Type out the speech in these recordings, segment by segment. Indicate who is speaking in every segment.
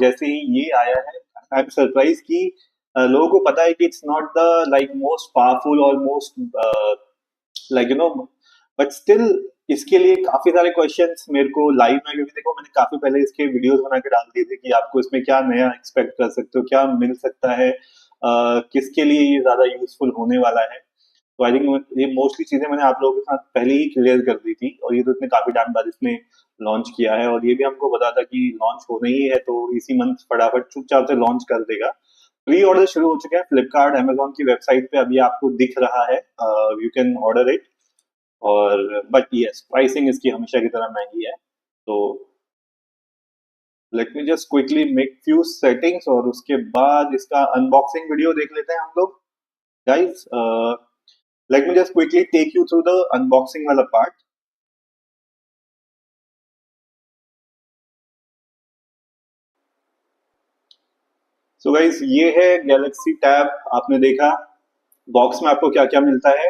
Speaker 1: जैसे ही ये आया है आई एम सरप्राइज कि लोगों को पता है कि it's not the like most powerful और मोस्ट लाइक बट स्टिल इसके लिए काफी सारे क्वेश्चंस मेरे को लाइव में, क्योंकि देखो मैंने काफी पहले इसके वीडियोस बना के डाल दिए थे कि आपको इसमें क्या नया एक्सपेक्ट कर सकते हो, क्या मिल सकता है, किसके लिए ये ज्यादा यूजफुल होने वाला है। तो आई थिंक ये मोस्टली चीजें मैंने आप लोगों के साथ पहले ही क्लियर कर दी थी, और ये तो इतने काफी टाइम बाद इसने लॉन्च किया है, और ये भी हमको पता था कि लॉन्च होना ही है, तो इसी मंथ फटाफट चुपचाप से लॉन्च कर देगा। प्री ऑर्डर शुरू हो चुके हैं फ्लिपकार्ट अमेजोन की वेबसाइट पे, अभी आपको दिख रहा है, यू कैन ऑर्डर इट। और बट यस, प्राइसिंग इसकी हमेशा की तरह महंगी है। तो let me just quickly make few settings और उसके बाद इसका अनबॉक्सिंग वीडियो देख लेते हैं हम लोग guys. Let me just quickly take you through the unboxing वाला पार्ट। सो गाइस, ये है गैलेक्सी टैब। आपने देखा बॉक्स में आपको क्या क्या मिलता है,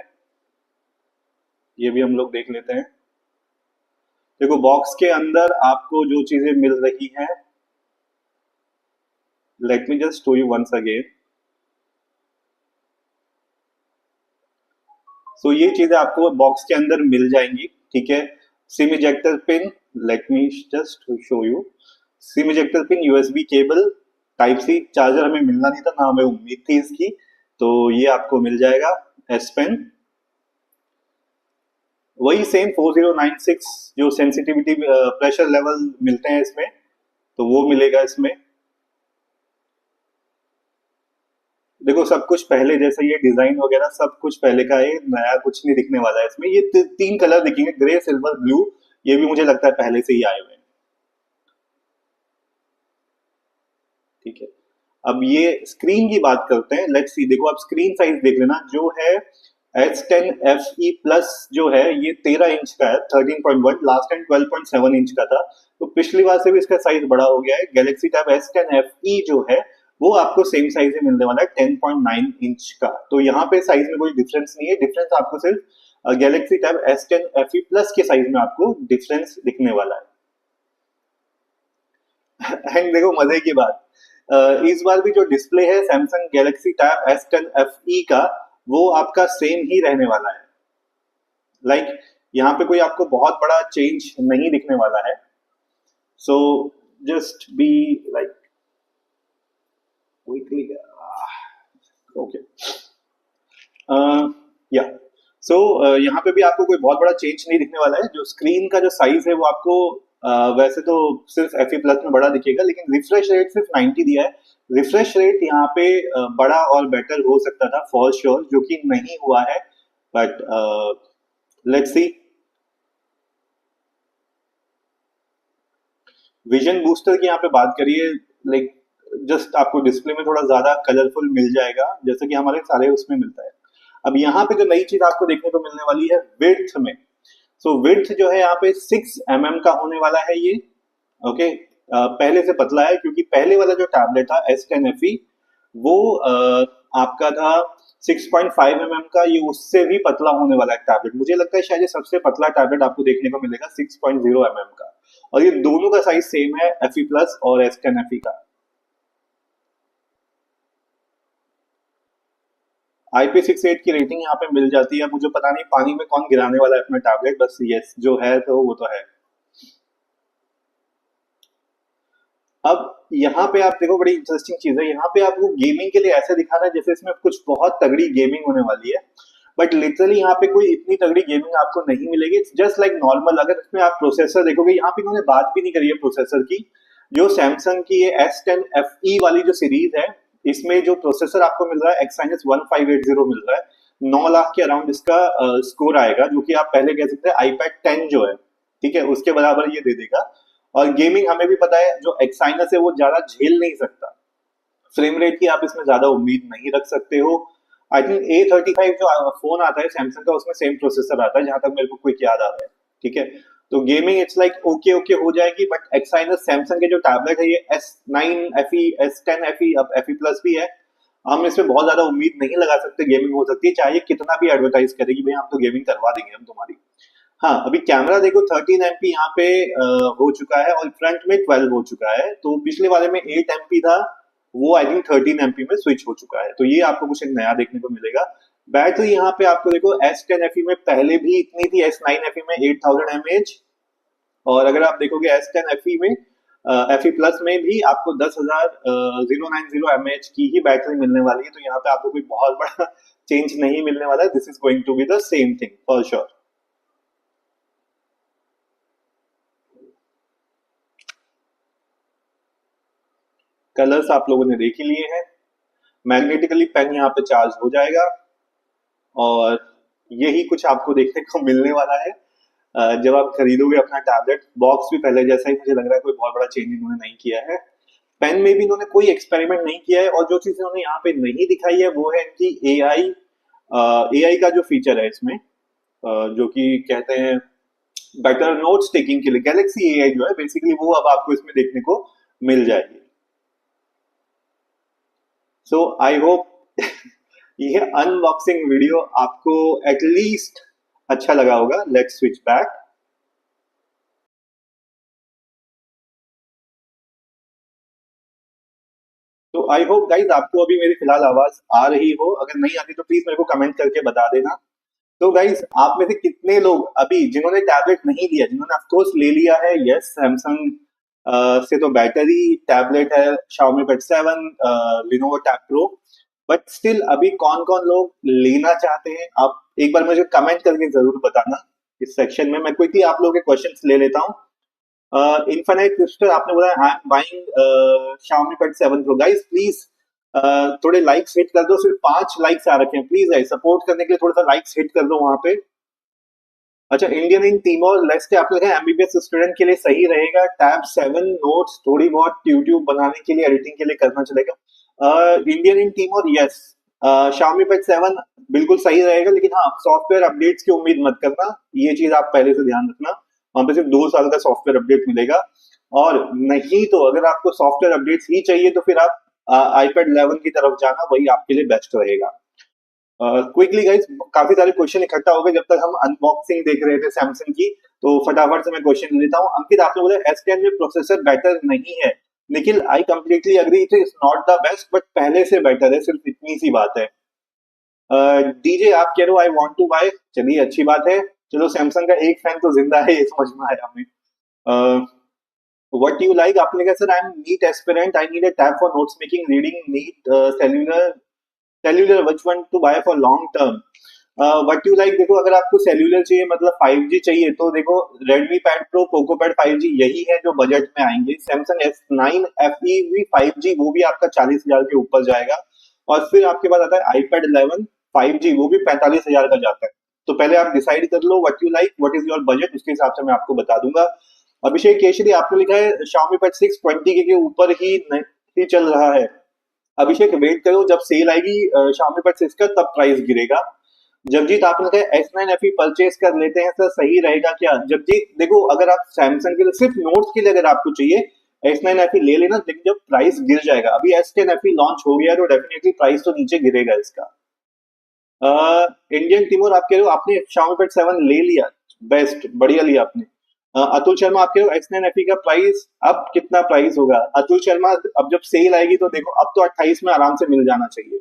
Speaker 1: ये भी हम लोग देख लेते हैं। देखो बॉक्स के अंदर आपको जो चीजें मिल रही हैं, let me just show you once again. So ये चीजें आपको बॉक्स के अंदर मिल जाएंगी, ठीक है। SIM ejector pin, let me just show you. SIM ejector pin, USB cable, type C charger हमें मिलना नहीं था ना, हमें उम्मीद थी इसकी, तो ये आपको मिल जाएगा। एस पेन, वही सेम 4096 जो सेंसिटिविटी प्रेशर लेवल मिलते हैं इसमें, तो वो मिलेगा इसमें। देखो सब कुछ पहले जैसे, ये डिजाइन वगैरह सब कुछ पहले का है, नया कुछ नहीं दिखने वाला है इसमें। ये तीन कलर दिखेंगे, ग्रे, सिल्वर, ब्लू। ये भी मुझे लगता है पहले से ही आए हुए हैं, ठीक है। अब ये स्क्रीन की बात करते हैं, लेट्स सी। देखो आप स्क्रीन साइज देख लेना, जो है S10 FE प्लस जो है ये 13 इंच का है, 13.1। लास्ट टाइम 12.7 इंच का था, तो पिछली बार से भी इसका साइज बड़ा हो गया है। गैलेक्सी टैब S10 FE जो है वो आपको सेम साइज में मिलने वाला है, 10.9 इंच का। तो यहाँ पे साइज में कोई डिफरेंस नहीं है, डिफरेंस आपको सिर्फ Galaxy tab S10 FE plus के साइज में आपको डिफरेंस दिखने वाला है। एंड देखो मजे की बात, इस बार भी जो डिस्प्ले है Samsung Galaxy tab S10 FE का, वो आपका सेम ही रहने वाला है। लाइक यहाँ पे कोई आपको बहुत बड़ा चेंज नहीं दिखने वाला है। So just be like quickly, okay, या सो यहाँ पे भी आपको कोई बहुत बड़ा चेंज नहीं दिखने वाला है। जो स्क्रीन का जो साइज है वो आपको वैसे तो सिर्फ FE प्लस में बड़ा दिखेगा, लेकिन रिफ्रेश रेट सिर्फ 90 दिया है। रिफ्रेश रेट यहाँ पे बड़ा और बेटर हो सकता था फॉर श्योर, जो कि नहीं हुआ है, but let's see. Vision booster की यहाँ पे बात करिए, लाइक जस्ट आपको डिस्प्ले में थोड़ा ज्यादा कलरफुल मिल जाएगा, जैसे कि हमारे सारे उसमें मिलता है। अब यहाँ पे जो नई चीज आपको देखने को मिलने वाली है विड्थ में, सो विड्थ जो है यहाँ पे 6 mm का होने वाला है ये, ओके। पहले से पतला है, क्योंकि पहले वाला जो टैबलेट था S10 FE वो आपका था 6.5 mm का, ये उससे भी पतला होने वाला है टैबलेट। मुझे लगता है शायद ये सबसे पतला टैबलेट आपको देखने को मिलेगा 6.0 mm का, और ये दोनों का साइज सेम है, FE प्लस और S10 FE का। IP68 की रेटिंग यहाँ पे मिल जाती है। मुझे पता नहीं पानी में कौन गिराने वाला है अपना टैबलेट, बस यस जो है तो वो तो है। अब यहाँ पे आप देखो बड़ी इंटरेस्टिंग चीज है, यहाँ पे आपको गेमिंग के लिए ऐसे दिखा रहा है जैसे इसमें कुछ बहुत तगड़ी गेमिंग होने वाली है, बट लिटरली यहाँ पे कोई इतनी तगड़ी गेमिंग आपको नहीं मिलेगी। It's just like normal. अगर इसमें आप प्रोसेसर देखोगे, यहाँ पे इन्होंने बात भी नहीं करी है प्रोसेसर की। जो सैमसंग की ये S10 FE वाली जो सीरीज है, इसमें जो प्रोसेसर आपको मिल रहा है Exynos 1580 मिल रहा है। 9 लाख के अराउंड इसका स्कोर आएगा, जो कि आप पहले कह सकते हैं iPad 10 जो है, ठीक है, उसके बराबर ये दे देगा। और गेमिंग हमें भी पता है जो Exynos है वो ज्यादा झेल नहीं सकता, फ्रेम रेट की आप इसमें ज्यादा उम्मीद नहीं रख सकते हो। आई थिंक A35 जो फोन आता है सैमसंग का, उसमें सेम प्रोसेसर आता है, जहां तक मेरे को क्विक याद आ रहा है, ठीक है। तो gaming it's like okay okay हो जाएगी, बट Exynos सैमसंग के जो टैबलेट है ये S9 FE, S10 FE, अब FE प्लस भी है, हम इसमें बहुत ज्यादा उम्मीद नहीं लगा सकते गेमिंग हो सकती है, चाहे कितना भी एडवर्टाइज करे कि भाई हम तो गेमिंग करवा देंगे हम तुम्हारी। हाँ, अभी कैमरा देखो 13 एमपी यहाँ पे हो चुका है और फ्रंट में 12 हो चुका है। तो पिछले वाले में 8 एमपी था, वो आई थिंक 13 एमपी में स्विच हो चुका है। तो ये आपको कुछ एक नया देखने को मिलेगा। बैटरी यहाँ पे आपको देखो S10 FE में पहले भी इतनी थी, S9 FE में 8000 mAh। और अगर आप देखोगे S10 FE में FE प्लस में भी आपको 10,090 mAh की ही बैटरी मिलने वाली है। तो यहाँ पे आपको कोई बहुत बड़ा चेंज नहीं मिलने वाला है। This is going to be the same thing for sure. Colours आप लोगों ने देख ही लिए हैं। मैग्नेटिकली पेन यहाँ पे चार्ज हो जाएगा और यही कुछ आपको देखने को मिलने वाला है जब आप खरीदोगे अपना टैबलेट। बॉक्स भी पहले जैसा ही मुझे लग रहा है, कोई बहुत बड़ा चेंज इन्होंने नहीं किया है। पेन में भी इन्होंने कोई एक्सपेरिमेंट नहीं किया है और जो चीज इन्होंने यहाँ पे नहीं दिखाई है वो है इनकी एआई का जो फीचर है इसमें, जो कि कहते हैं बेटर नोट्स टेकिंग के लिए गैलेक्सी एआई जो है बेसिकली, वो अब आपको इसमें देखने को मिल जाएगी। सो आई होप ये अनबॉक्सिंग वीडियो आपको एटलीस्ट अच्छा लगा होगा। Let's switch back. तो आई होप गाइज आपको अभी मेरी फिलहाल आवाज आ रही हो। अगर नहीं आती तो प्लीज मेरे को कमेंट करके बता देना। तो गाइज आप में से कितने लोग अभी जिन्होंने टैबलेट नहीं लिया, जिन्होंने ऑफकोर्स ले लिया है, यस सैमसंग से तो बैटरी टैबलेट है, Xiaomi Pad 7, Lenovo Tab Pro, but still अभी कौन कौन लोग लेना चाहते हैं आप एक बार मुझे कमेंट करके जरूर बताना इस सेक्शन में। मैं क्विकली आप लोगों के क्वेश्चंस ले लेता हूँ। इनफाइनाइट क्रिस्टल आपने बोला I am buying Xiaomi Pad 7 Pro। Guys please थोड़े लाइक्स हिट कर दो। सिर्फ 5 लाइक्स आ रखे हैं। प्लीज गाइस सपोर्ट करने के लिए थोड़ा सा लाइक्स हिट कर दो वहां पे। अच्छा, इंडियन इन टीमोर लेस्ट आप लोग एमबीबीएस स्टूडेंट के लिए सही रहेगा। टैब 7 नोट्स थोड़ी बहुत यूट्यूब बनाने के लिए, एडिटिंग के लिए करना चलेगा। Indian in Timor yes, Xiaomi Pad 7 बिल्कुल सही रहेगा, लेकिन हाँ सॉफ्टवेयर अपडेट्स की उम्मीद मत करना। ये चीज आप पहले से ध्यान रखना। वहां पे सिर्फ 2 साल का सॉफ्टवेयर अपडेट मिलेगा। और नहीं तो अगर आपको सॉफ्टवेयर अपडेट्स ही चाहिए तो फिर आप iPad 11 की तरफ जाना, वही आपके लिए बेस्ट रहेगा। क्विकली गाइस काफी सारे क्वेश्चन इकट्ठा हो गए जब तक हम अनबॉक्सिंग देख रहे थे सैमसंग की। तो फटाफट से मैं क्वेश्चन लेता हूँ। अंकित आपने बोला S10 में प्रोसेसर बेटर नहीं है। Nikhil I completely agree, it is not the best but पहले से बेटर है, सिर्फ इतनी सी बात है। डीजे आप कह रहे हो आई वांट टू बाय, चलिए अच्छी बात है। चलो सैमसंग का एक फैन तो जिंदा है, ये समझ में आया हमें। व्हाट यू लाइक आपने कहा sir I am NEET aspirant, I need a tab for notes making, reading, need cellular which one to buy for long term. What you like देखो, अगर आपको सेल्यूलर चाहिए मतलब 5G चाहिए तो देखो Redmi Pad Pro, Poco Pad 5G यही है जो बजट में आएंगे। Samsung S9 FE भी 5G, वो भी आपका 40,000 के ऊपर जाएगा। और फिर आपके पास आता है iPad 11 5G, वो भी 45,000 का जाता है। तो पहले आप डिसाइड कर लो what you like, what is your budget, उसके हिसाब से मैं आपको बता दूंगा। अभिषेक केशरी आपने लिखा है Xiaomi Pad 6 20 के ऊपर ही चल रहा है। अभिषेक वेट करो, जब सेल आएगी Xiaomi Pad 6 का तब प्राइस गिरेगा। जगजीत आपने कहा S9 FE परचेज कर लेते हैं सर, सही रहेगा क्या? जगजीत देखो, अगर आप सैमसंग के लिए सिर्फ नोट्स के लिए अगर आपको चाहिए S9 FE ले लेना, लेकिन जब प्राइस गिर जाएगा, अभी S10 FE लॉन्च हो गया तो डेफिनेटली प्राइस तो नीचे गिरेगा इसका। इंडियन टीमोर आप कह रहे हो आपने Xiaomi Pad 7 ले लिया, बेस्ट, बढ़िया लिया आपने। अतुल शर्मा आप कह रहे हो S9 FE का प्राइस अब कितना प्राइस होगा? अतुल शर्मा अब जब सेल आएगी तो देखो अब तो 28 में आराम से मिल जाना चाहिए।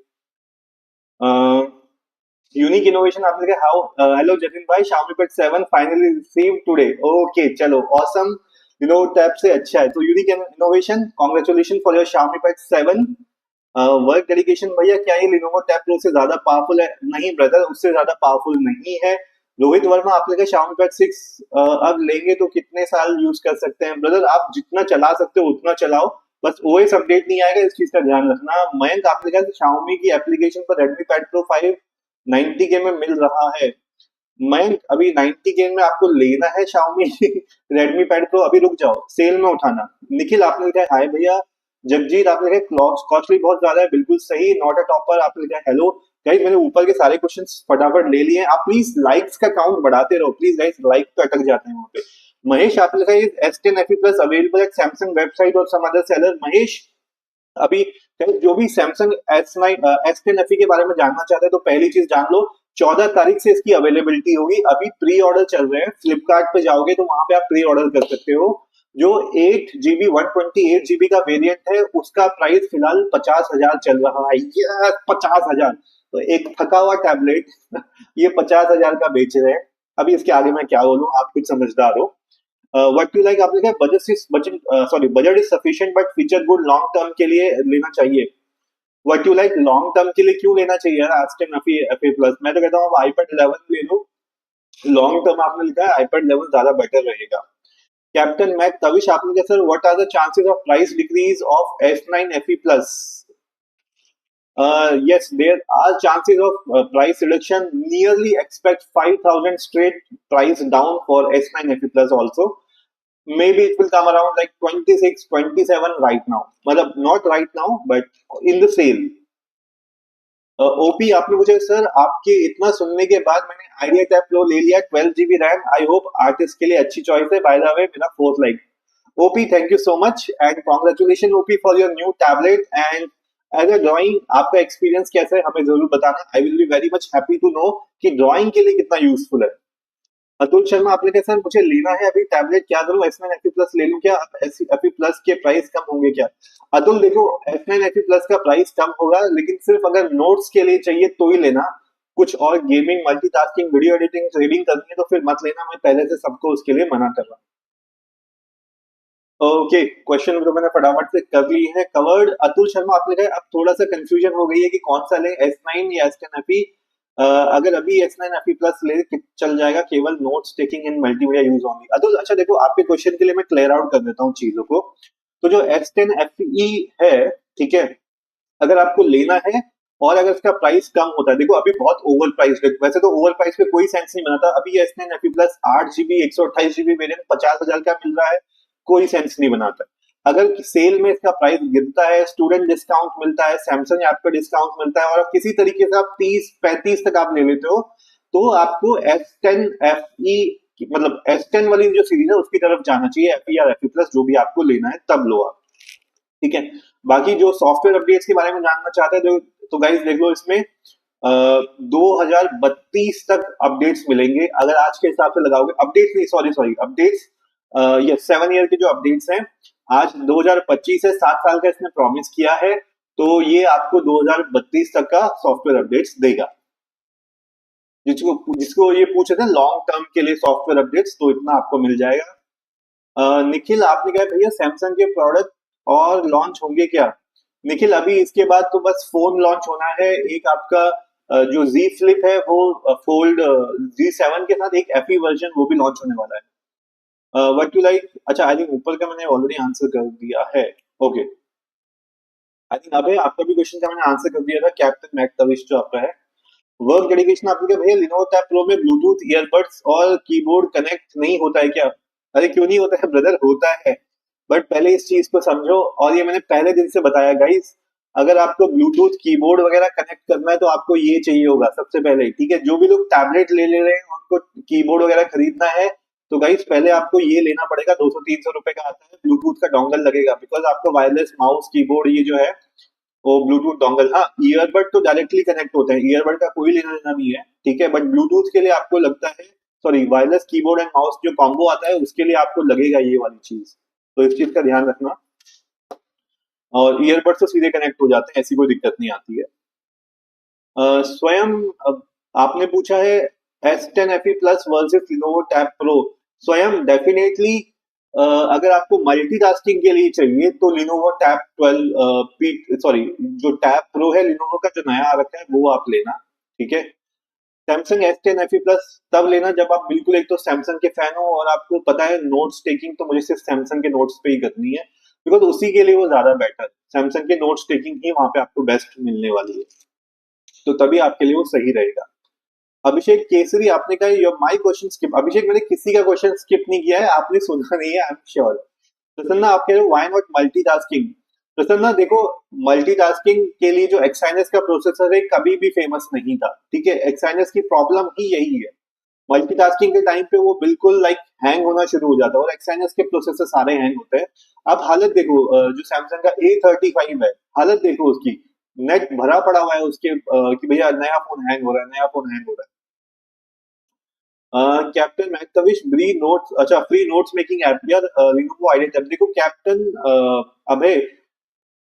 Speaker 1: यूनिक इनोवेशन आपने कहा हाउ, हेलो जतिन भाई, Xiaomi Pad 7 finally receive today. Okay चलो ऑसम, टैब से अच्छा है। तो unique innovation, congratulation for your Xiaomi Pad 7। Work dedication भैया, क्या ये Lenovo Tab Pro से ज्यादा पावरफुल है? नहीं ब्रदर, उससे ज्यादा पावरफुल नहीं है। रोहित वर्मा आपने कहा Xiaomi Pad 6 अब लेंगे तो कितने साल यूज कर सकते हैं? ब्रदर आप जितना चला सकते हो उतना चलाओ, बस OS अपडेट नहीं आएगा, इस चीज का ध्यान रखना। मयंक आपने कहा Xiaomi की एप्लीकेशन पर Redmi Pad Pro 5 90K में मिल रहा है। मयंक अभी 90K में आपको लेना है Xiaomi Redmi Pad Pro, अभी रुक जाओ, सेल में उठाना। निखिल आपने कहा हाय भैया। जगजीत आपने कहा कॉस्टली बहुत ज्यादा है, बिल्कुल सही। नॉट अ टॉपर आपने कहा हेलो। गाइस मैंने ऊपर के सारे क्वेश्चंस फटाफट ले लिए हैं। आप प्लीज लाइक्स का काउंट बढ़ाते रहो प्लीज गाइस, लाइक तो अटक जाते हैं वहां पे। महेश आपने कहा S10 FE plus available at Samsung website और सम अदर सेलर। महेश अभी जो भी सैमसंग S10 FE के बारे में जानना चाहते हैं तो पहली चीज जान लो 14 तारीख से इसकी अवेलेबिलिटी होगी। अभी प्री ऑर्डर चल रहे हैं, फ्लिपकार्ट पे जाओगे तो वहां पे आप प्री ऑर्डर कर सकते हो। जो 8 GB 128 GB का वेरिएंट है उसका प्राइस फिलहाल 50,000 चल रहा है। ये 50,000, तो एक थका हुआ टैबलेट ये 50,000 का बेच रहे हैं। अभी इसके आगे मैं क्या बोलूं, आप कुछ समझदार हो। व्हाट यू लाइक, आपने कहा budget is sufficient but feature good, long term के लिए लेना चाहिए। What you like, long term के लिए क्यों लेना चाहिए यार एस10 एफए प्लस? मैं तो कहता हूँ आप आईपैड 11 ले लो। लॉन्ग टर्म आपने लिखा है आईपैड 11 ज्यादा बेटर रहेगा। कैप्टन मैक तविश आपने कहा sir what are the chances of price decrease of S9 FE plus? Yes, there are chances of price reduction. Nearly expect 5,000 straight price down for S9 FE Plus also. Maybe it will come around like 26, 27 right now. मतलब not right now, but in the sale. OP आपने पूछा sir आपके इतना सुनने के बाद मैंने idea tab pro ले लिया 12 GB RAM. I hope artist के लिए अच्छी चॉइस है। बाय द वे मेरा 4th लाइक। OP thank you so much and congratulation OP for your new tablet. And as a drawing आपका एक्सपीरियंस कैसा है हमें जरूर बताना। I will be very much happy to know कि ड्राइंग के लिए कितना यूजफुल है। अतुल शर्मा आपने कहा सर मुझे लेना है अभी टैबलेट, क्या करूं? S9 FE प्लस ले लूं क्या? FE प्लस के प्राइस कम होंगे क्या? अतुल देखो S9 FE प्लस का प्राइस कम होगा लेकिन सिर्फ अगर नोट्स के लिए चाहिए तो ही लेना। कुछ और gaming, multitasking, video editing, trading करनी है तो फिर मत लेना। मैं पहले से सबको उसके लिए मना कर रहा हूँ। ओके, क्वेश्चन तो मैंने फटाफट से कर ली है कवर्ड। अतुल शर्मा आपने कहा अब थोड़ा सा कंफ्यूजन हो गई है कि कौन सा ले, S9 या S10 FE। अगर अभी S9 FE प्लस ले चल जाएगा, केवल notes taking in multimedia use होंगी। अतुल अच्छा देखो आपके क्वेश्चन के लिए मैं क्लियर आउट कर देता हूँ चीजों को। तो जो S10 FE है, ठीक है, अगर आपको लेना है और अगर इसका प्राइस कम होता है, देखो अभी बहुत ओवर प्राइस है। वैसे तो ओवर प्राइस पे कोई सेंस नहीं बनाता। अभी ये S9 FE plus 8 GB 128 GB variant 50,000 का मिल रहा है, कोई सेंस नहीं बनाता। अगर सेल में इसका प्राइस गिरता है, स्टूडेंट डिस्काउंट मिलता है, सैमसंग ऐप पे डिस्काउंट मिलता है और किसी तरीके से आप 30-35 तक आप ले लेते हो तो आपको S10 FE मतलब S10 वाली जो सीरीज है उसकी तरफ जाना चाहिए। FE या FE प्लस जो भी आपको लेना है तब लो आप, ठीक है। बाकी जो सॉफ्टवेयर अपडेट्स के बारे में जानना चाहते हैं तो गाइस देख लो इसमें 2032 तक अपडेट्स मिलेंगे। अगर आज के हिसाब से लगाओगे, अपडेट्स नहीं, सॉरी अपडेट्स, ये 7 ईयर के जो अपडेट्स हैं, आज 2025 है, 7 साल का इसने प्रॉमिस किया है, तो ये आपको 2032 तक का सॉफ्टवेयर अपडेट्स देगा। जिसको जिसको ये पूछे थे लॉन्ग टर्म के लिए सॉफ्टवेयर अपडेट्स, तो इतना आपको मिल जाएगा। निखिल आपने कहा भैया सैमसंग के प्रोडक्ट और लॉन्च होंगे क्या? निखिल अभी इसके बाद तो बस फोन लॉन्च होना है। एक आपका जो Z Flip है वो फोल्ड Z7 के साथ एक FE वर्जन वो भी लॉन्च होने वाला है। व्हाट यू लाइक, अच्छा आई थिंक ऊपर का मैंने ऑलरेडी आंसर कर दिया है। ओके, आई थिंक अब आपका भी क्वेश्चन का मैंने आंसर कर दिया था। कैप्टन मैक तविश जो आपका है, वर्क डेडिकेशन आपने कहा भैया लिनोवो टैब प्रो में ब्लूटूथ ईयरबड्स और कीबोर्ड कनेक्ट नहीं होता है क्या? अरे क्यों नहीं होता है ब्रदर, होता है। बट पहले इस चीज को समझो, और ये मैंने पहले दिन से बताया गाइस, अगर आपको ब्लूटूथ कीबोर्ड वगैरह कनेक्ट करना है तो आपको ये चाहिए होगा सबसे पहले, ठीक है। जो भी लोग टैबलेट ले रहे हैं उनको कीबोर्ड वगैरह खरीदना है तो गाइस पहले आपको ये लेना पड़ेगा। 200-300 रुपए का आता है, ब्लूटूथ का डोंगल लगेगा, बिकॉज आपको वायरलेस माउस कीबोर्ड ये जो है वो ब्लूटूथ डोंगल, हाँ ईयरबड तो डायरेक्टली कनेक्ट होते हैं, ईयरबड का कोई लेना देना नहीं है, ठीक है। बट ब्लूटूथ के लिए आपको लगता है, sorry wireless keyboard and mouse जो कॉम्बो आता है उसके लिए आपको लगेगा ये वाली चीज, तो इस चीज का ध्यान रखना। और ईयरबड से सीधे कनेक्ट हो जाते हैं, ऐसी कोई दिक्कत नहीं आती है। स्वयं आपने पूछा है S10 FE plus versus Lenovo tab pro. स्वयं डेफिनेटली अगर आपको मल्टीटास्किंग के लिए चाहिए तो लिनोवो टैब 12 सॉरी जो टैब प्रो है लिनोवो का जो नया आ रखा है वो आप लेना, ठीक है। सैमसंग S10 FE प्लस तब लेना जब आप बिल्कुल एक तो सैमसंग के फैन हो और आपको पता है नोट्स टेकिंग तो मुझे सिर्फ सैमसंग के नोट्स पे ही करनी है, बिकॉज उसी के लिए वो ज्यादा बेटर, सैमसंग के नोट्स टेकिंग ही वहां पे आपको बेस्ट मिलने वाली है, तो तभी आपके लिए वो सही रहेगा। अभिषेक केसरी आपने कहा योर माय क्वेश्चन स्किप। अभिषेक मैंने किसी का क्वेश्चन स्किप नहीं किया है, आपने सुना नहीं है, आई एम श्योर। प्रसन्ना आप कह रहे हो व्हाई नॉट मल्टीटास्किंग। प्रसन्ना देखो मल्टीटास्किंग के लिए जो एक्साइनस का प्रोसेसर है कभी भी फेमस नहीं था, ठीक है। एक्साइनस की प्रॉब्लम ही यही है, मल्टीटास्किंग के टाइम पे वो बिल्कुल लाइक हैंग होना शुरू हो जाता है और एक्साइनस के प्रोसेसर सारे हैंग होते हैं। अब हालत देखो जो सैमसंग का A35 है, हालत देखो उसकी, नेट भरा पड़ा हुआ है उसके कि भैया नया फोन हैंग हो रहा है, नया फोन हैंग हो रहा है। कैप्टन मैकटविश फ्री नोट्स, अच्छा फ्री नोट्स मेकिंग ऐप यार, लिनोवो आइडिया टैब। देखो कैप्टन अभय,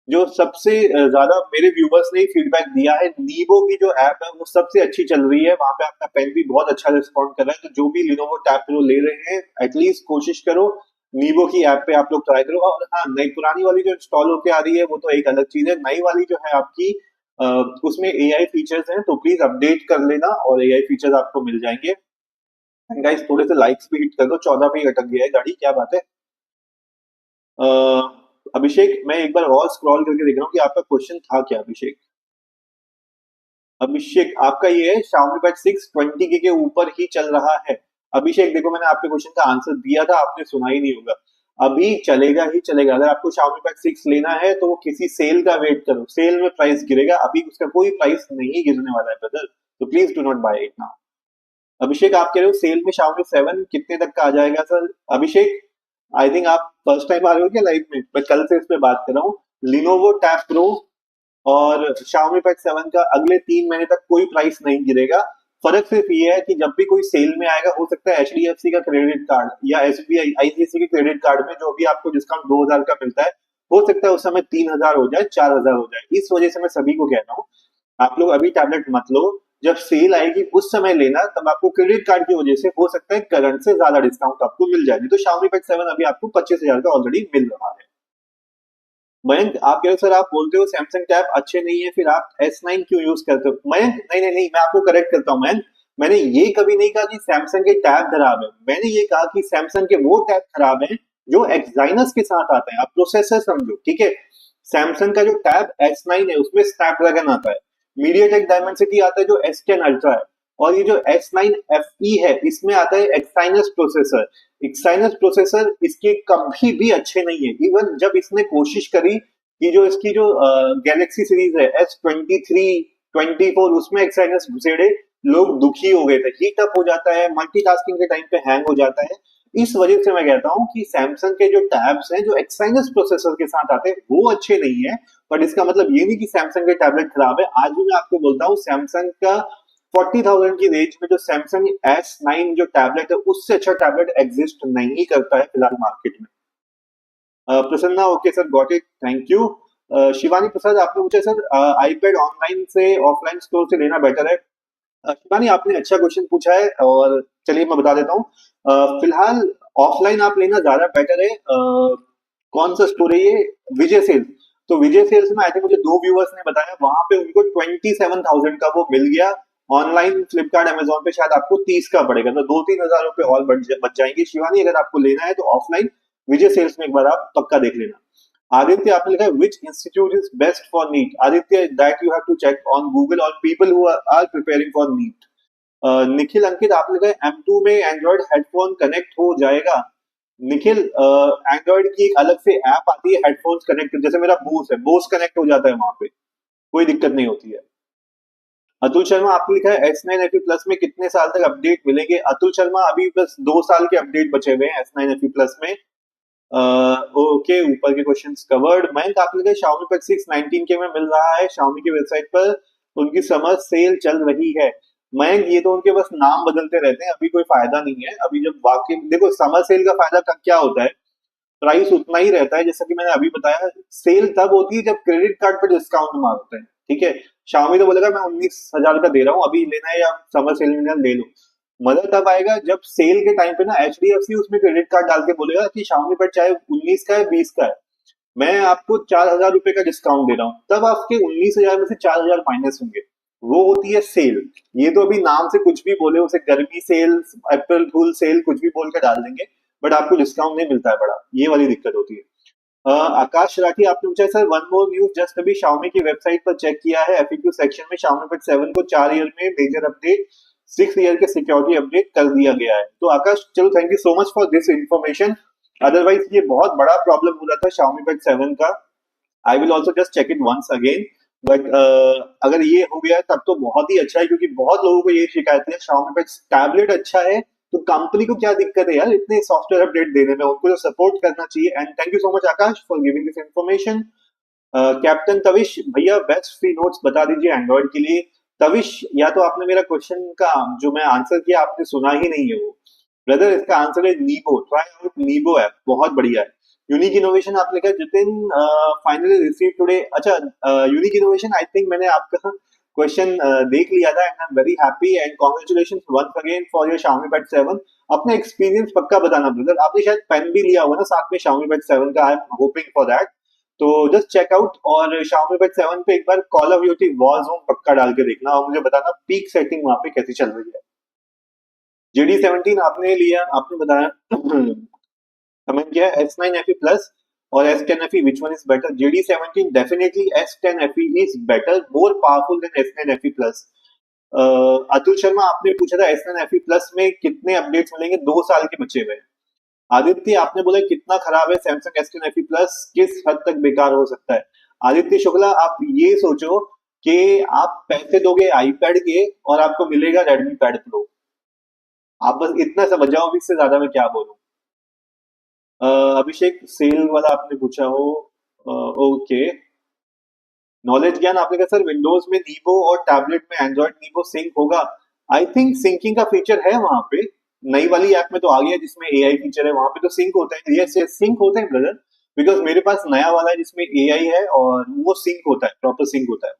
Speaker 1: जो सबसे ज्यादा मेरे व्यूवर्स ने फीडबैक दिया है, नीवो की जो ऐप है वो सबसे अच्छी चल रही है, वहां पे आपका पेन भी बहुत अच्छा रिस्पॉन्ड कर रहा है। तो जो भी लिनोवो टैब प्रो ले रहे हैं, एटलीस्ट कोशिश करो नीवो की ऐप पे आप लोग ट्राई करो। और हाँ, नई पुरानी वाली जो इंस्टॉल होके आ रही है वो तो एक अलग चीज है, नई वाली जो है आपकी अ, उसमें एआई फीचर्स हैं, तो प्लीज अपडेट कर लेना और एआई फीचर्स आपको मिल जाएंगे। गाइस थोड़े से लाइक्स भी हिट कर दो, 14 पे ही अटक गया है गाड़ी, क्या बात है। अ, अभिषेक, मैं एक बार और स्क्रॉल करके देख रहा हूँ कि आपका क्वेश्चन था क्या अभिषेक। अभिषेक आपका ये है Xiaomi Pad 6 20 के ऊपर ही चल रहा है। अभिषेक देखो, मैंने आपके क्वेश्चन का आंसर दिया था, आपने सुना ही नहीं होगा। अभी चलेगा ही चलेगा, अगर आपको Xiaomi Pad 6 लेना है तो वो किसी सेल का वेट करो, सेल में प्राइस गिरेगा, अभी उसका कोई प्राइस नहीं गिरने वाला है ब्रदर, तो please do not buy it now. Abhishek आप कह रहे हो सेल में Xiaomi 7 कितने तक का आ जाएगा सर? अभिषेक आई थिंक आप फर्स्ट टाइम आ रहे हो क्या लाइव में, मैं कल से इस पे बात कर रहा हूँ। लिनोवो टैब प्रो और Xiaomi Pad 7 का अगले 3 महीने तक कोई प्राइस नहीं गिरेगा। फर्क सिर्फ ये है कि जब भी कोई सेल में आएगा, हो सकता है एचडीएफसी का क्रेडिट कार्ड या एसबीआई आईसीआईसी के क्रेडिट कार्ड में जो भी आपको डिस्काउंट 2000 का मिलता है, हो सकता है उस समय 3000 हो जाए, 4000 हो जाए। इस वजह से मैं सभी को कह रहा हूँ, आप लोग अभी टैबलेट मत लो, जब सेल आएगी उस समय लेना, तब आपको क्रेडिट कार्ड की वजह से हो सकता है करंट से ज्यादा डिस्काउंट आपको मिल जाए। नहीं तो Xiaomi Pad 7 अभी आपको 25,000 का ऑलरेडी मिल रहा है। मयंक आप कह रहे हो सर, आप बोलते हो सैमसंग टैब अच्छे नहीं है, फिर आप S9 क्यों यूज करते हो? मयंक नहीं नहीं नहीं, मैं आपको करेक्ट करता हूँ मयंक, मैंने ये कभी नहीं कहा कि सैमसंग के टैब खराब है, मैंने ये कहा कि सैमसंग के वो टैब खराब है जो एक्साइनस के साथ आते हैं। आप प्रोसेसर समझो, ठीक है। सैमसंग का जो टैब S9 है उसमें स्नैपड्रैगन आता है, मीडियाटेक डायमेंसिटी आता है जो S10 अल्ट्रा है, और ये जो S9 FE है इसमें आता है एक्साइनस प्रोसेसर। एक्साइनस प्रोसेसर इसके कभी भी अच्छे नहीं है। इवन जब इसने कोशिश करी कि जो इसकी जो गैलेक्सी सीरीज है S23 24, उसमें एक्साइनस घुसेड़े, लोग दुखी हो गए थे, हीट अप हो जाता है, मल्टीटास्किंग के टाइम पे हैंग हो जाता है। इस वजह से मैं कहता हूँ कि सैमसंग के जो टैब्स हैं जो एक्साइनस प्रोसेसर के साथ आते हैं वो अच्छे नहीं है। बट इसका मतलब ये नहीं कि सैमसंग के टैबलेट खराब है। आज भी मैं आपको बोलता हूँ सैमसंग का 40,000 की रेंज में जो सैमसंग S9 जो टैबलेट है उससे अच्छा टैबलेट एग्जिस्ट नहीं करता है फिलहाल मार्केट में। Prasanna okay sir, got it, thank you. Shivani Prasad आपने पूछा सर आईपैड ऑनलाइन से ऑफलाइन स्टोर से लेना बेटर है? शिवानी आपने अच्छा क्वेश्चन पूछा है, और चलिए मैं बता देता हूँ। फिलहाल ऑफलाइन आप लेना ज्यादा बेटर है। कौन सा स्टोर है ये? विजय सेल्स। तो विजय सेल्स में आई थिंक मुझे दो व्यूअर्स ने बताया, वहां पे उनको 27,000 का वो मिल गया। ऑनलाइन फ्लिपकार्ट अमेजोन पे शायद आपको 30 का पड़ेगा, तो 2-3 हजार रुपए और बच जाएंगे। शिवानी अगर आपको लेना है तो ऑफलाइन विजय सेल्स में एक बार आप पक्का देख लेना। आदित्य आपने लिखा है which institute is best for NEET? Aditya that you have to check on Google और people who are preparing for NEET. Nikhil Ankit आपने लिखा है M2 में एंड्रॉइड हेडफोन कनेक्ट हो जाएगा? निखिल एंड्रॉइड की एक अलग से ऐप आती है हेडफोन्स कनेक्ट, जैसे मेरा बोस है, बोस कनेक्ट हो जाता है वहां पे, कोई दिक्कत नहीं होती है। अतुल शर्मा आपने लिखा है S9 FE प्लस में कितने साल तक अपडेट मिलेंगे? अतुल शर्मा अभी बस 2 साल के अपडेट बचे हुए हैं S9 FE प्लस में। ओके, ऊपर के क्वेश्चंस कवर्ड। मयंक आपने लिखा है Xiaomi Pad 6 19 के में मिल रहा है, Xiaomi की वेबसाइट पर उनकी समर सेल चल रही है। मयंक ये तो उनके बस नाम बदलते रहते हैं, अभी कोई फायदा नहीं है। अभी जब वाकई देखो समर सेल का फायदा क्या होता है, प्राइस उतना ही रहता है जैसा कि मैंने अभी बताया। सेल तब होती है जब क्रेडिट कार्ड पर डिस्काउंट मारते हैं, ठीक है। Xiaomi तो बोलेगा मैं 19,000 का दे रहा हूँ, अभी लेना है या समर सेल में ले लो। मजा तब आएगा जब सेल के टाइम पे ना एचडीएफसी उसमें क्रेडिट कार्ड डाल के बोलेगा कि Xiaomi पर चाहे 19 का है 20 का है, मैं आपको 4,000 रुपए का डिस्काउंट दे रहा हूँ, तब आपके 19,000 में से 4,000 माइनस होंगे। वो होती है सेल। ये तो अभी नाम से कुछ भी बोले, उसे गर्मी सेल, अप्रैल फूल सेल, कुछ भी बोल के डाल देंगे, बट आपको डिस्काउंट नहीं मिलता है बड़ा, ये वाली दिक्कत होती है। आकाश राठी आपने पूछा है sir one more news, just अभी Xiaomi की वेबसाइट पर चेक किया है, एफएक्यू सेक्शन में Xiaomi Pad 7 को 4 ईयर में मेजर अपडेट, 6 ईयर के सिक्योरिटी अपडेट कर दिया गया है। तो आकाश चलो, thank you so much for this information. Otherwise ये बहुत बड़ा प्रॉब्लम हो रहा था Xiaomi Pad 7 का। I will also just check it once again, but अगर ये हो गया तब तो बहुत ही अच्छा है, क्योंकि बहुत लोगों को ये शिकायत है Xiaomi Pad टैबलेट अच्छा है तो कंपनी को क्या दिक्कत है यार इतने सॉफ्टवेयर अपडेट देने में, उनको जो सपोर्ट करना चाहिए। And thank you so much Akash for giving this information. Captain Tavish भैया बेस्ट फ्री नोट्स बता दीजिए एंड्रॉइड के लिए। तविश, या तो आपने मेरा क्वेश्चन का जो मैं आंसर किया आपने सुना ही नहीं है वो। ब्रदर इसका आंसर है Nebo, try out Nebo app, बहुत बढ़िया है। यूनिक इनोवेशन आप लिखा जितिन, फाइनली रिसीव टुडे। अच्छा, यूनिक इनोवेशन आई थिंक मैंने आपका क्वेश्चन देख लिया था and I am very happy and congratulations once again for your Xiaomi Pad 7। अपना एक्सपीरियंस पक्का बताना ब्रदर, आपने शायद पेन भी लिया हुआ ना साथ में Xiaomi Pad 7 का, I am hoping for that. तो जस्ट चेकआउट, और Xiaomi Pad 7 पे एक बार Call of Duty Warzone पक्का डाल के देखना और मुझे बताना पीक सेटिंग वहां पे कैसी चल रही है। GD17 आपने लिया, आपने बताया कमेंट किया है S9 FE प्लस और S10 FE, which one is better? GD17 definitely S10 FE is better, more powerful than S9 FE plus. Atul Sharma आपने पूछा था S9 FE प्लस में कितने अपडेट्स मिलेंगे, 2 साल के बचे हुए। आदित्य आपने बोला कितना खराब है सैमसंग S10 FE प्लस, किस हद तक बेकार हो सकता है? आदित्य शुक्ला, आप ये सोचो कि आप पैसे दोगे आईपैड के और आपको मिलेगा रेडमी पैड प्रो। आप बस इतना समझ जाओ, इससे ज्यादा मैं क्या बोलूं। अभिषेक सेल वाला आपने पूछा हो, ओके। नॉलेज ज्ञान आपने कहा सर विंडोज में नीबो और टैबलेट में एंड्रॉइड नीबो सिंक होगा। आई थिंक सिंकिंग का फीचर है वहां पे, नई वाली ऐप में तो आ गया जिसमें एआई फीचर है, वहां पे तो सिंक होता है। यस यस, सिंक होता है ब्रदर, बिकॉज मेरे पास नया वाला है जिसमें एआई है और वो सिंक होता है, प्रॉपर सिंक होता है।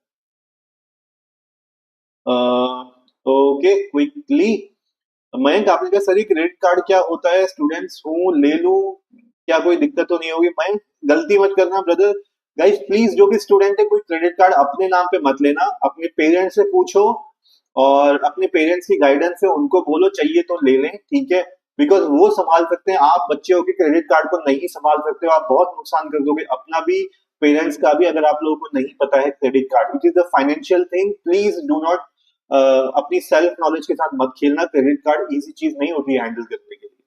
Speaker 1: ओके क्विकली, मयंक आपने कहा सर ये क्रेडिट कार्ड क्या होता है, स्टूडेंट्स हूँ ले लूं, क्या कोई दिक्कत तो नहीं होगी? मयंक गलती मत करना ब्रदर, गाइस प्लीज जो भी स्टूडेंट है कोई क्रेडिट कार्ड अपने नाम पे मत लेना, अपने पेरेंट्स से पूछो और अपने पेरेंट्स की गाइडेंस से उनको बोलो चाहिए तो ले लें, ठीक है? बिकॉज वो संभाल सकते हैं, आप बच्चे हो के क्रेडिट कार्ड को नहीं संभाल सकते हो, आप बहुत नुकसान कर दोगे अपना भी, पेरेंट्स का भी, अगर आप लोगों को नहीं पता है credit card it is a financial thing. Please do not अपनी सेल्फ नॉलेज के साथ मत खेलना, क्रेडिट कार्ड इजी चीज नहीं होती है हैंडल करने के लिए।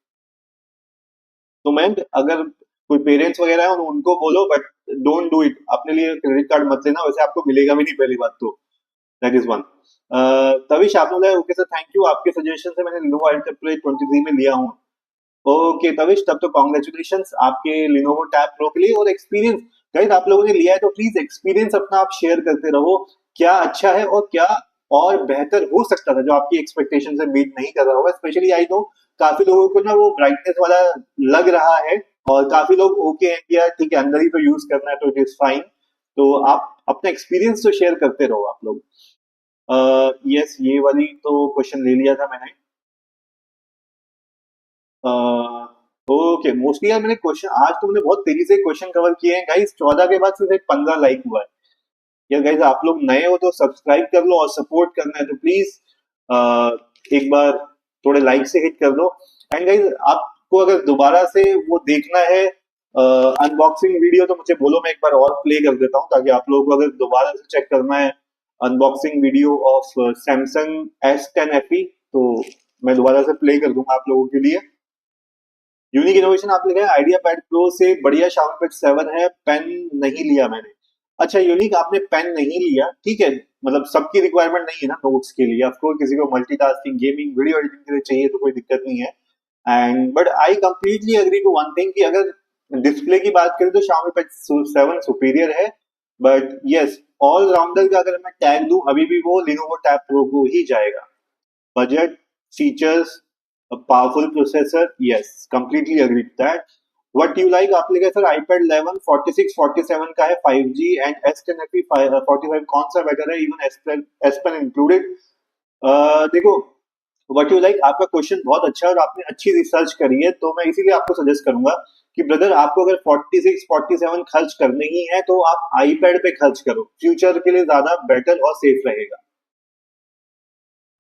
Speaker 1: तो मैं, अगर कोई पेरेंट्स वगैरह है उनको बोलो, बट डोंट डू इट, अपने लिए क्रेडिट कार्ड मत लेना, वैसे आपको मिलेगा भी नहीं, पहली बात तो दैट इज वन। तविश आपने बोला ओके सर थैंक यू, आपके सजेशन से मैंने लिनोवो अल्ट्रा 23 में लिया हूँ। ओके तविश, तब तो कॉन्ग्रेचुलेशन आपके लिनोवो टैब प्रो के लिए। और एक्सपीरियंस, गाइस आप लोगों ने लिया है तो प्लीज एक्सपीरियंस अपना आप शेयर करते रहो, क्या अच्छा है और क्या और बेहतर हो सकता था जो आपकी एक्सपेक्टेशन से मीट नहीं कर रहा होगा। स्पेशली आई नो काफी लोगों को ना वो ब्राइटनेस वाला लग रहा है और काफी लोग ओके हैं कि यार ठीक है अंदर ही तो यूज करना है तो इट इज फाइन। तो आप अपना एक्सपीरियंस तो शेयर करते रहो आप लोग। यस, ये वाली तो क्वेश्चन ले लिया था मैंने। ओके मोस्टली यार मैंने क्वेश्चन आज तो मैंने बहुत तेजी से क्वेश्चन कवर किए हैं गाइस, 14 के बाद सिर्फ 15 लाइक हुआ है। यार गाइस आप लोग नए हो तो सब्सक्राइब कर लो और सपोर्ट करना है तो प्लीज एक बार थोड़े लाइक से हिट कर दो। एंड गाइस आपको अगर दोबारा से वो देखना है अनबॉक्सिंग वीडियो तो मुझे बोलो, मैं एक बार और प्ले कर देता हूँ ताकि आप लोगों को अगर दोबारा से चेक करना है unboxing video of Samsung S10 FE तो मैं दोबारा से प्ले कर दूंगा आप लोगों के लिए। यूनिक इनोवेशन आप लिखा है आइडिया पैड प्रो से बढ़िया Xiaomi Pad 7 है, पेन नहीं लिया मैंने। अच्छा यूनिक, आपने पेन नहीं लिया, ठीक है, मतलब सबकी रिक्वायरमेंट नहीं है ना नोट्स के लिए, ऑफ कोर्स किसी को मल्टीटास्किंग गेमिंग वीडियो एडिटिंग के लिए चाहिए तो कोई दिक्कत नहीं है। And but I completely agree to one thing कि अगर डिस्प्ले की बात करें तो Xiaomi Pad 7 सुपीरियर है, बट यस ऑलराउंडर का अगर मैं टैग दूं अभी भी वो Lenovo Tab Pro को ही जाएगा। budget, features, a powerful processor, yes, completely agree with that. What you like, आपने कहा सर iPad 11 46 47 का है 5G and S10 FE 45 कौन सा बेटर है, इवन S Pen इंक्लूडेड? देखो व्हाट यू लाइक, आपका क्वेश्चन बहुत अच्छा है और आपने अच्छी रिसर्च करी है, तो मैं इसीलिए आपको सजेस्ट करूंगा कि ब्रदर आपको अगर 46 47 खर्च करने ही है तो आप आईपैड पे खर्च करो, फ्यूचर के लिए ज्यादा बेटर और सेफ रहेगा।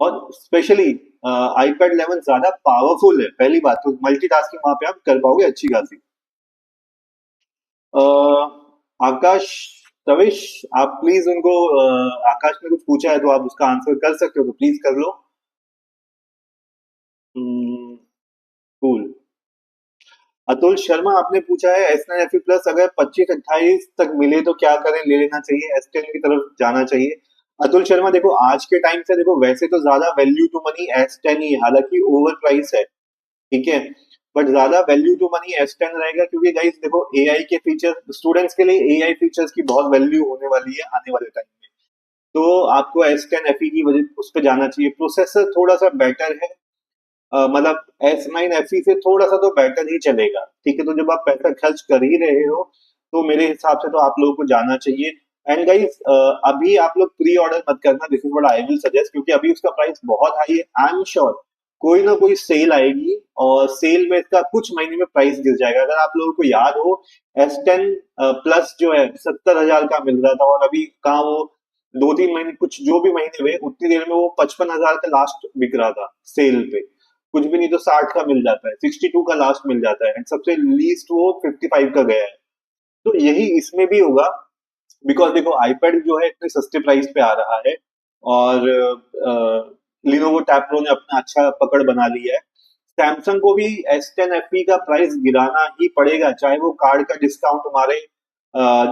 Speaker 1: और स्पेशली आईपैड 11 ज्यादा पावरफुल है, पहली बात तो मल्टीटास्किंग वहां पे आप कर पाओगे अच्छी खासी। आकाश तविश, आप प्लीज उनको आकाश ने कुछ पूछा है तो आप उसका आंसर कर सकते हो तो प्लीज कर लो। कूल। अतुल शर्मा आपने पूछा है S9 FE प्लस अगर 25 28 तक मिले तो क्या करें, ले लेना चाहिए, S10 की तरफ जाना चाहिए? अतुल शर्मा देखो आज के टाइम से देखो वैसे तो ज्यादा वैल्यू टू मनी S10 ही, हालांकि ओवर प्राइस है, ठीक है, बट ज्यादा वैल्यू टू मनी S10 रहेगा, क्योंकि गाइस देखो एआई के फीचर, स्टूडेंट्स के लिए एआई फीचर्स की बहुत वैल्यू होने वाली है आने वाले टाइम में। तो आपको S10 FE की वजह उस पर जाना चाहिए। प्रोसेसर थोड़ा सा बेटर है, मतलब S9 FE से थोड़ा सा तो बेटर ही चलेगा, ठीक है। तो जब आप पैसा खर्च कर ही रहे हो तो मेरे हिसाब से तो आप लोगों को जाना चाहिए। एंड गाइस अभी आप लोग प्री ऑर्डर मत करना, this is what I will suggest, क्योंकि अभी उसका प्राइस बहुत हाई है। आई एम श्योर कोई ना कोई सेल आएगी और सेल में इसका कुछ महीने में प्राइस गिर जाएगा। अगर आप लोगों को याद हो, S10 प्लस जो है 70,000 का मिल रहा था, और अभी कहाँ वो 2-3 महीने, कुछ जो भी महीने हुए उतनी देर में वो 55,000 का लास्ट बिक रहा था सेल पे। कुछ भी नहीं तो 60 का मिल जाता है, 62 का लास्ट मिल जाता है, एंड सबसे लीस्ट वो 55 का गया है। तो यही इसमें भी होगा, बिकॉज देखो आईपैड जो है इतने सस्ते प्राइस पे आ रहा है, और लिनोवो टैब प्रो ने अपना अच्छा पकड़ बना लिया है। सैमसंग को भी S10 FE का प्राइस गिराना ही पड़ेगा, चाहे वो कार्ड का डिस्काउंट मारे।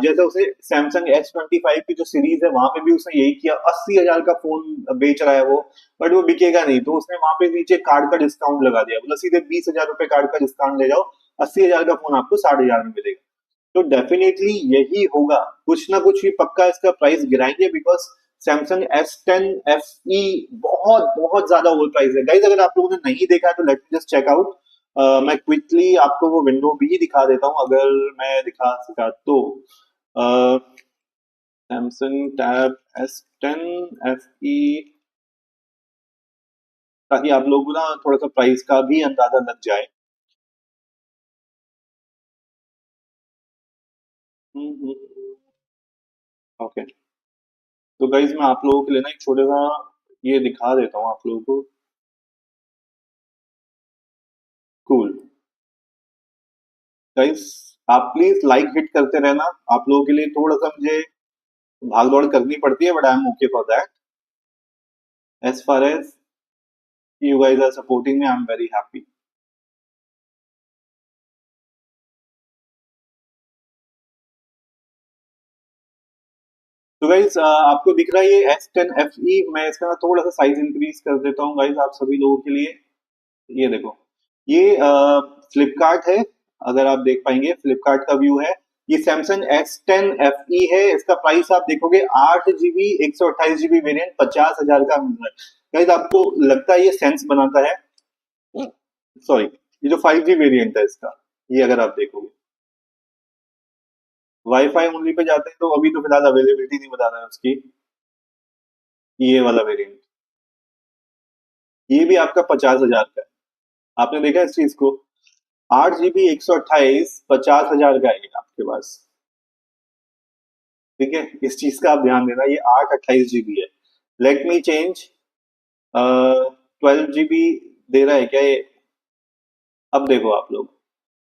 Speaker 1: जैसे उसे सैमसंग S25 की जो सीरीज है वहां पे भी उसने यही किया, 80,000 का फोन बेच रहा है वो, बट वो बिकेगा नहीं, तो उसने वहां पे नीचे कार्ड का डिस्काउंट लगा दिया, बोला सीधे 20,000 रुपए कार्ड का डिस्काउंट ले जाओ, 80,000 का फोन आपको 60,000 में मिलेगा। तो डेफिनेटली यही होगा, कुछ ना कुछ भी पक्का इसका प्राइस गिराएंगे, बिकॉज सैमसंग S10 FE बहुत बहुत ज्यादा ओवर प्राइस है। गाइज अगर आप लोगों ने नहीं देखा है तो let me just check out. मैं क्विकली आपको वो विंडो भी दिखा देता हूँ, अगर मैं दिखा सका तो। सैमसंग टैब S10 FE, ताकि आप लोगों को ना थोड़ा सा प्राइस का भी अंदाजा लग जाए। ओके, तो गाइज मैं आप लोगों के लिए ना एक छोटा सा ये दिखा देता हूँ आप लोगों को। कूल गाइस, आप प्लीज लाइक हिट करते रहना, आप लोगों के लिए थोड़ा सा मुझे भाग दौड़ करनी पड़ती है, but I am okay for that. As far as you guys are supporting me, I am very happy. तो गाइस आपको दिख रहा है ये S10 FE, मैं इसका ना थोड़ा सा साइज इंक्रीज कर देता हूँ गाइस आप सभी लोगों के लिए। ये देखो, ये फ्लिपकार्ट है, अगर आप देख पाएंगे फ्लिपकार्ट का व्यू है। ये सैमसंग S10 FE है, इसका प्राइस आप देखोगे 8 GB 128 GB वेरिएंट 50,000 का मिल रहा है। गाइस आपको लगता है ये सेंस बनाता है? सॉरी, ये जो 5G वेरिएंट है इसका, ये अगर आप देखोगे वाईफाई ओनली पे जाते हैं तो अभी तो फिलहाल अवेलेबिलिटी नहीं बता रहा है उसकी। ये वाला वेरिएंट, ये भी आपका 50,000 का है। आपने देखा इस चीज को? 8 GB 128 50,000 का है ये आपके पास, ठीक है। इस चीज का आप ध्यान देना, ये 8 28 GB है। लेट मी चेंज, 12 GB दे रहा है क्या ये? अब देखो आप लोग,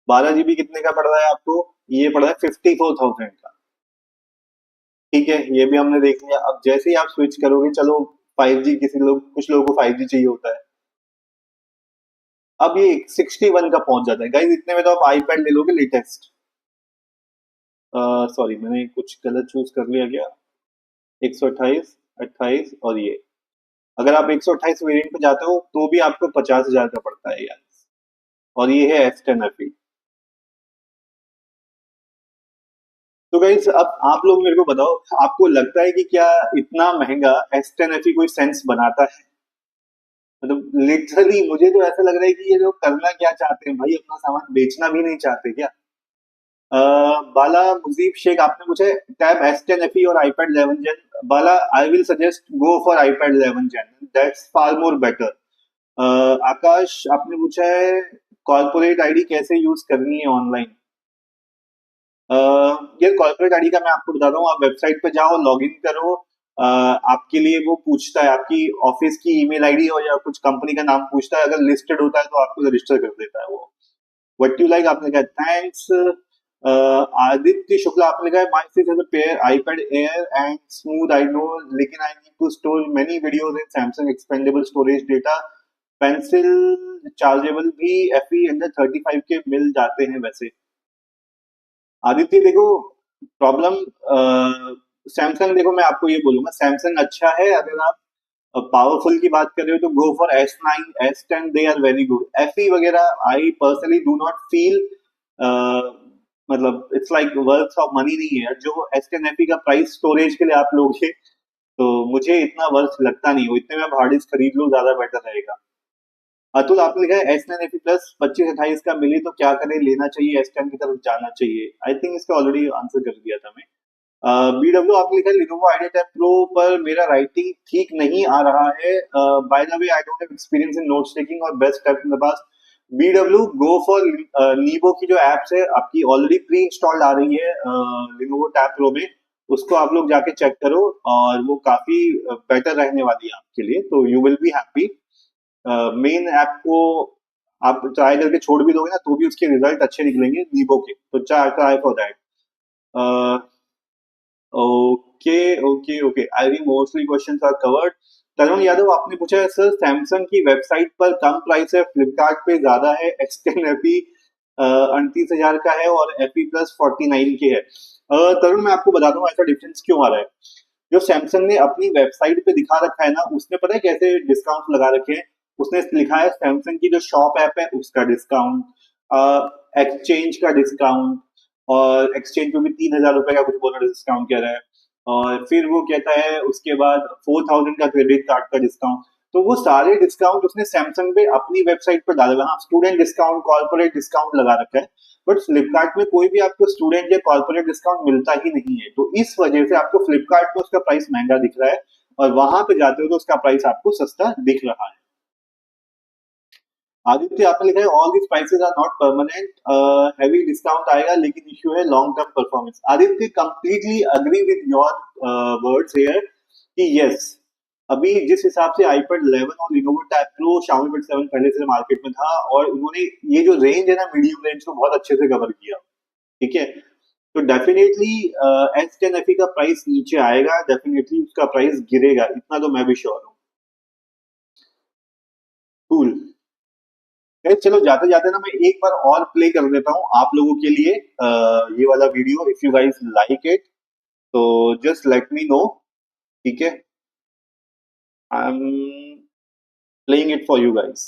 Speaker 1: 12 GB कितने का पड़ रहा है आपको? ये पड़ रहा है 54,000 का, ठीक है। ये भी हमने देख लिया। अब जैसे ही आप स्विच करोगे, चलो 5G, किसी लोग, कुछ लोगों को 5G चाहिए होता है, अब ये 61 का पहुंच जाता है। गाइस इतने में तो आप आईपैड ले लोगे लेटेस्ट। सॉरी, मैंने कुछ गलत चूज कर लिया क्या? 128 28 और ये, अगर आप 128 वेरिएंट पे जाते हो तो भी आपको 50,000 का पड़ता है यार। और ये है S10 FE। तो गाइस अब आप लोग मेरे को बताओ, आपको लगता है कि क्या इतना महंगा S10 FE कोई सेंस बनाता है? मतलब लिटरली मुझे तो ऐसा लग रहा है कि ये लोग करना क्या चाहते हैं भाई, अपना सामान बेचना भी नहीं चाहते क्या? बाला मुजीब शेख आपने पूछा टैब S10 FE और iPad 11 Gen। Bala, I will suggest go for iPad 11 Gen, that's far more better. Akash आपने पूछा है कॉर्पोरेट आईडी कैसे यूज करनी है ऑनलाइन। ये कॉर्पोरेट आईडी का मैं आपको बताता हूँ, आप वेबसाइट पे जाओ, लॉग इन करो। आपके लिए वो पूछता है आपकी ऑफिस की ईमेल आईडी और या कुछ कंपनी का नाम पूछता है, अगर लिस्टेड होता है तो आपको रजिस्टर कर देता है वो। व्हाट यू लाइक आपने कहा थैंक्स। आदित्य शुक्ला आपने कहा my sis has a pair iPad Air and smooth, I know, लेकिन I need to store many videos in Samsung expandable storage data. Pencil chargeable भी FE अंडर 35 के मिल जाते हैं वैसे। आदित्य देखो, प्रॉब्लम सैमसंग, देखो मैं आपको ये बोलूंगा, सैमसंग अच्छा है अगर आप पावरफुल की बात कर रहे हो तो go for S9 S10, they are very good. FE वगैरह I personally do not feel, मतलब it's like worth of money नहीं है। जो S10 FE का प्राइस स्टोरेज के लिए आप लोगे तो मुझे इतना वर्थ लगता नहीं, वो इतने में आप हार्ड डिस्क खरीद लो, ज्यादा बेटर रहेगा। अतुल आपने लिखा है S9 FE प्लस 2528 का मिली तो क्या करें, लेना चाहिए S10 की तरफ जाना चाहिए? आई थिंक इसका ऑलरेडी आंसर कर दिया था मैं। BW आपने लिखा है Lenovo Idea Tab Pro पर मेरा राइटिंग ठीक नहीं आ रहा है। By the way I don't have experience in notes taking और best app in the past. BW go for Nebo की जो एप्स है आपकी ऑलरेडी प्री इंस्टॉल्ड आ रही है Lenovo Tab Pro में, उसको आप लोग जाके चेक करो और वो काफी बेटर रहने वाली है आपके लिए, तो you will be happy. Main app को आप ट्राई करके छोड़ भी दोगे ना तो भी उसके रिजल्ट अच्छे निकलेंगे नीबो के, तो try for that. Okay okay okay, I think mostly questions are covered. Tarun Yadav आपने पूछा है सर सैमसंग की वेबसाइट पर कम प्राइस है, फ्लिपकार्ट पे ज्यादा है, एक्सटेन एफी 38,000 का है और एफी प्लस 49 के है। तरुण मैं आपको बता दूं ऐसा डिफरेंस क्यों आ रहा है। जो सैमसंग ने अपनी वेबसाइट पे दिखा रखा है ना, उसने पता है कैसे डिस्काउंट लगा रखे हैं। उसने लिखा है सैमसंग की जो शॉप ऐप है उसका डिस्काउंट, एक्सचेंज का डिस्काउंट, और एक्सचेंज पे भी 3,000 रुपए का कुछ बोनस डिस्काउंट कह रहा है, और फिर वो कहता है उसके बाद 4,000 का क्रेडिट कार्ड का डिस्काउंट। तो वो सारे डिस्काउंट उसने सैमसंग पे अपनी वेबसाइट पर डाले हुए हैं। हाँ, स्टूडेंट डिस्काउंट, कॉर्पोरेट डिस्काउंट लगा रखा है, बट फ्लिपकार्ट में कोई भी आपको स्टूडेंट या कॉर्पोरेट डिस्काउंट मिलता ही नहीं है, तो इस वजह से आपको फ्लिपकार्ट पे उसका प्राइस महंगा दिख रहा है और वहां पे जाते हो तो उसका प्राइस आपको सस्ता दिख रहा है। आदित्य आपने लिखा है all this prices are not permanent, heavy discount आएगा लेकिन इश्यू है long term performance. Aditya completely agree with your words here कि यस, अभी जिस हिसाब से iPad 11 और Lenovo Tab Pro Xiaomi Bud 7 पहले से मार्केट में था, और उन्होंने ये जो रेंज है ना मीडियम रेंज को बहुत अच्छे से कवर किया, ठीक है, तो डेफिनेटली S10 FE का प्राइस नीचे आएगा, डेफिनेटली उसका प्राइस गिरेगा, इतना तो मैं भी श्योर हूँ। कूल। चलो जाते जाते ना मैं एक बार और प्ले कर देता हूँ आप लोगों के लिए ये वाला video, if you guys like it तो जस्ट लेट मी नो, ठीक है। I am playing it for you guys.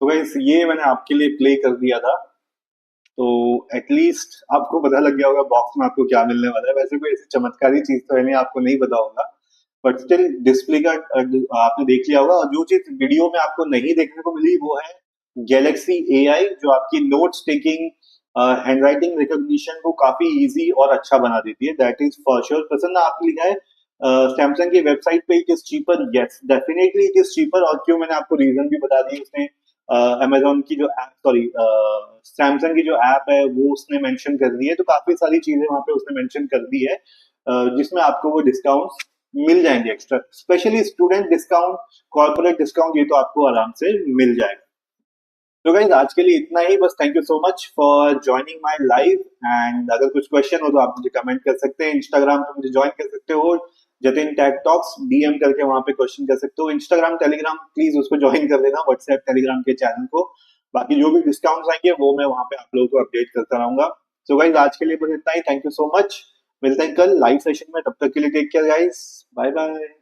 Speaker 1: तो गाइस ये मैंने आपके लिए प्ले कर दिया था, तो एटलीस्ट आपको पता लग गया होगा बॉक्स में आपको क्या मिलने वाला है। वैसे कोई ऐसी चमत्कारी चीज तो है नहीं, आपको नहीं पता होगा, बट स्टिल डिस्प्ले का आपने देख लिया होगा। और जो चीज वीडियो में आपको नहीं देखने को मिली वो है गैलेक्सी AI, जो आपकी notes taking, hand writing recognition को काफी इजी और अच्छा बना देती है, दैट इज फॉर श्योर। प्रसन्न आपने लिखा है सैमसंग की वेबसाइट पे it is cheaper, yes definitely it is cheaper, और क्यों मैंने आपको रीजन भी बता दिया। उसने अमेजोन की जो ऐप, सॉरी सैमसंग की जो ऐप है वो उसने मेंशन कर दी है, तो काफी सारी चीजें वहां पे उसने मेंशन कर दी है। जिसमें आपको वो डिस्काउंट मिल जाएंगे extra, specially student discount, corporate discount, ये तो आपको आराम से मिल जाएगा। तो गाइज आज के लिए इतना ही बस। Thank you so much for joining my live. And अगर कुछ क्वेश्चन हो तो आप मुझे कमेंट कर सकते हैं, इंस्टाग्राम पे मुझे ज्वाइन कर सकते हो, जतिन टैग टॉक्स डीएम करके वहां पे क्वेश्चन कर सकते हो। इंस्टाग्राम टेलीग्राम प्लीज उसको ज्वाइन कर लेना, व्हाट्सएप टेलीग्राम के चैनल को। बाकी जो भी डिस्काउंट्स आएंगे वो मैं वहां पे आप लोगों को अपडेट करता रहूंगा। सो गाइज आज के लिए बस इतना ही। Thank you so much. मिलते हैं कल लाइव सेशन में, तब तक के लिए take care guys, bye bye.